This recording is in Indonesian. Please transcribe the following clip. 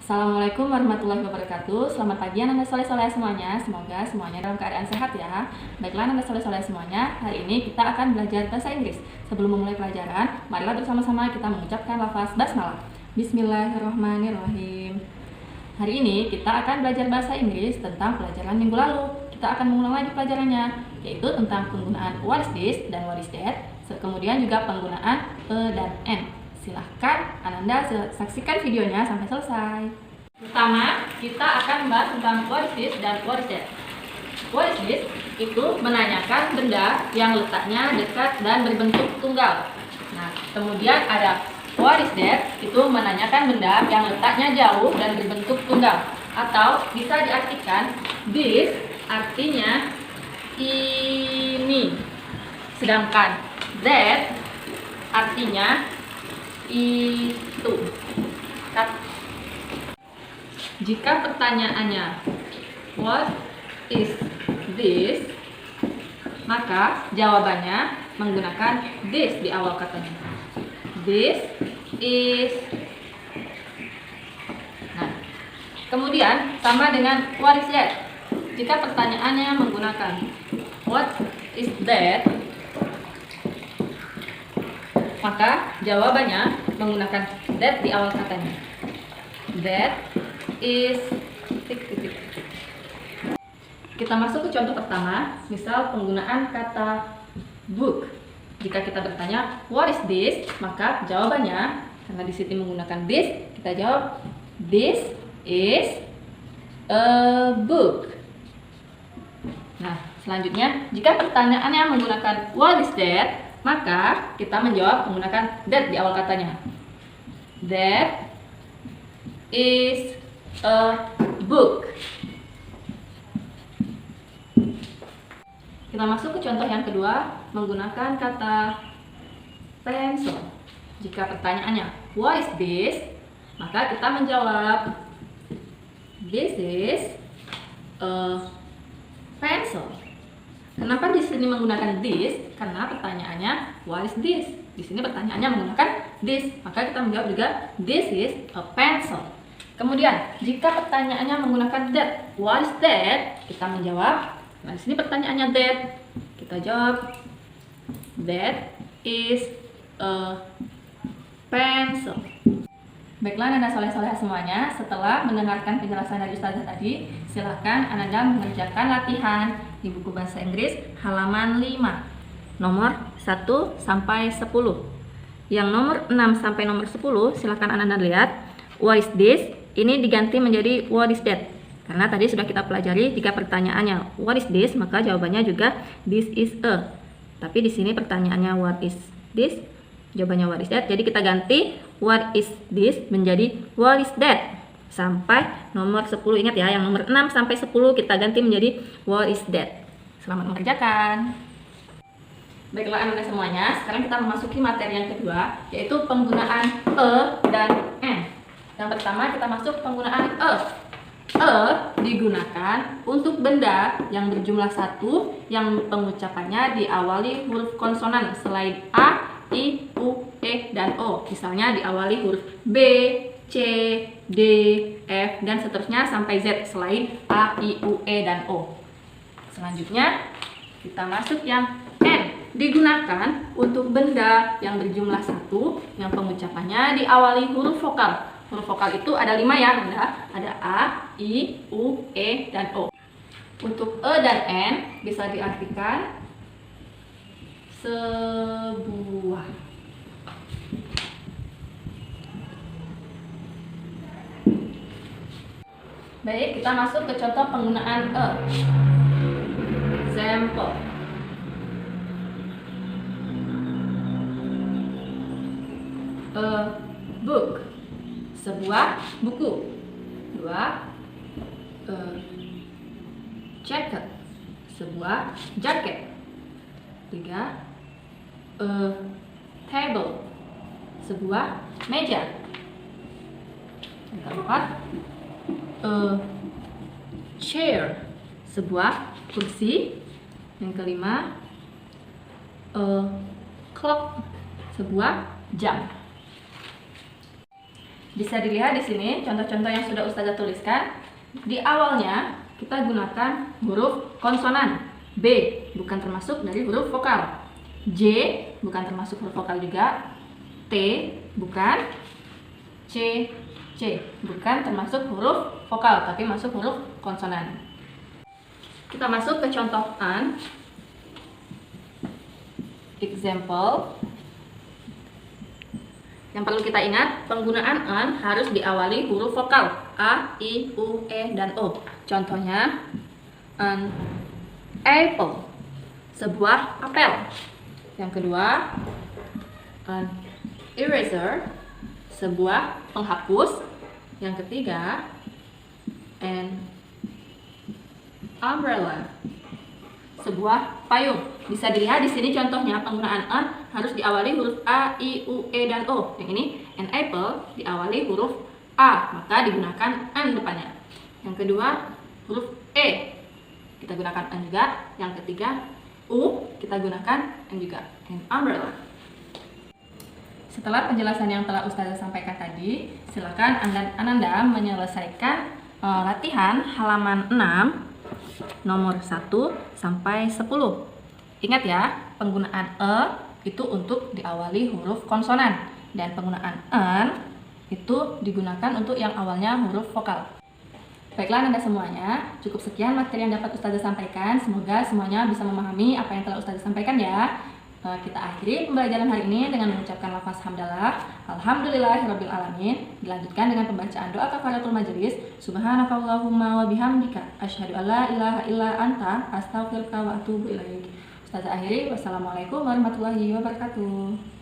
Assalamualaikum warahmatullahi wabarakatuh. Selamat pagi anak soleh-soleh semuanya. Semoga semuanya dalam keadaan sehat ya. Baiklah anak soleh-soleh semuanya, hari ini kita akan belajar bahasa Inggris. Sebelum memulai pelajaran, marilah bersama-sama kita mengucapkan lafaz basmalah. Bismillahirrahmanirrahim. Hari ini kita akan belajar bahasa Inggris tentang pelajaran minggu lalu. Kita akan mengulang lagi pelajarannya, yaitu tentang penggunaan what is this dan what is that. Kemudian juga penggunaan dan n. Silahkan Ananda saksikan videonya sampai selesai. Pertama, kita akan membahas tentang what is this dan what is that. What is this? Itu menanyakan benda yang letaknya dekat dan berbentuk tunggal. Nah, kemudian ada what is that? Itu menanyakan benda yang letaknya jauh dan berbentuk tunggal. Atau bisa diartikan this artinya ini. Sedangkan that artinya itu. Jika pertanyaannya what is this, maka jawabannya menggunakan this di awal katanya. This is. Nah, kemudian sama dengan what is that. Jika pertanyaannya menggunakan what is that, maka jawabannya menggunakan that di awal katanya. That is Kita masuk ke contoh pertama, misal penggunaan kata book. Jika kita bertanya what is this, maka jawabannya karena di sini menggunakan this, kita jawab this is a book. Nah, selanjutnya jika pertanyaannya menggunakan what is that, maka kita menjawab menggunakan that di awal katanya. That is a book. Kita masuk ke contoh yang kedua, menggunakan kata pencil. Jika pertanyaannya what is this, maka kita menjawab this is a pencil. Kenapa di sini menggunakan this? Karena pertanyaannya what is this? Di sini pertanyaannya menggunakan this, maka kita menjawab juga this is a pencil. Kemudian jika pertanyaannya menggunakan that, what is that? Kita menjawab, nah di sini pertanyaannya that, kita jawab that is a pencil. Baiklah Ananda soleh-soleh semuanya, setelah mendengarkan penjelasan dari Ustazah tadi, silahkan Ananda mengerjakan latihan di buku bahasa Inggris halaman 5, nomor 1 sampai 10. Yang nomor 6 sampai nomor 10, silahkan Ananda lihat what is this, ini diganti menjadi what is that. Karena tadi sudah kita pelajari jika pertanyaannya what is this, maka jawabannya juga this is a. Tapi di sini pertanyaannya what is this, jawabannya what is that. Jadi kita ganti what is this menjadi what is that. Sampai nomor 10, ingat ya, yang nomor 6 sampai 10 kita ganti menjadi what is that. Selamat mengerjakan. Baiklah anak-anak semuanya, sekarang kita memasuki materi yang kedua, yaitu penggunaan dan n. Yang pertama kita masuk penggunaan digunakan untuk benda yang berjumlah 1 yang pengucapannya diawali huruf konsonan selain a, i, u, e, dan o. Misalnya diawali huruf b, c, d, f, dan seterusnya sampai z selain a, i, u, e, dan o. Selanjutnya kita masuk yang n. Digunakan untuk benda yang berjumlah 1 yang pengucapannya diawali huruf vokal. Huruf vokal itu ada 5 ya, ada a, i, u, e, dan o. Untuk e dan n bisa diartikan sebuah. Baik, kita masuk ke contoh penggunaan e. Example. A book, sebuah buku. 2. A jacket, sebuah jaket. 3. A table, sebuah meja. 4. A chair, sebuah kursi. Yang kelima, a clock, sebuah jam. Bisa dilihat di sini contoh-contoh yang sudah Ustazah tuliskan. Di awalnya kita gunakan huruf konsonan. B bukan termasuk dari huruf vokal. J bukan termasuk huruf vokal juga. T bukan. C bukan termasuk huruf vokal, tapi masuk huruf konsonan. Kita masuk ke contoh an. Example. Yang perlu kita ingat, penggunaan an harus diawali huruf vokal A, I, U, E, dan O. Contohnya, an apple, sebuah apel. Yang kedua, an eraser, sebuah penghapus. Yang ketiga, an umbrella, sebuah payung. Bisa dilihat di sini contohnya penggunaan an harus diawali huruf A, I, U, E, dan O. Yang ini an apple diawali huruf A, maka digunakan an depannya. Yang kedua huruf E kita gunakan an juga. Yang ketiga U kita gunakan an juga, an umbrella. Setelah penjelasan yang telah Ustazah sampaikan tadi, silakan Ananda menyelesaikan latihan halaman 6 nomor 1 sampai 10. Ingat ya, penggunaan itu untuk diawali huruf konsonan, dan penggunaan an itu digunakan untuk yang awalnya huruf vokal. Baiklah Ananda semuanya, cukup sekian materi yang dapat Ustazah sampaikan. Semoga semuanya bisa memahami apa yang telah Ustazah sampaikan ya. Kita akhiri pembelajaran hari ini dengan mengucapkan lafaz hamdalah, alhamdulillahirabbil alamin. Dilanjutkan dengan pembacaan doa kafaratul majelis. Subhanakallahumma wa bihamdika asyhadu an la ilaha illa anta astaghfiruka wa atubu ilaik. Ustazah akhiri, wassalamualaikum warahmatullahi wabarakatuh.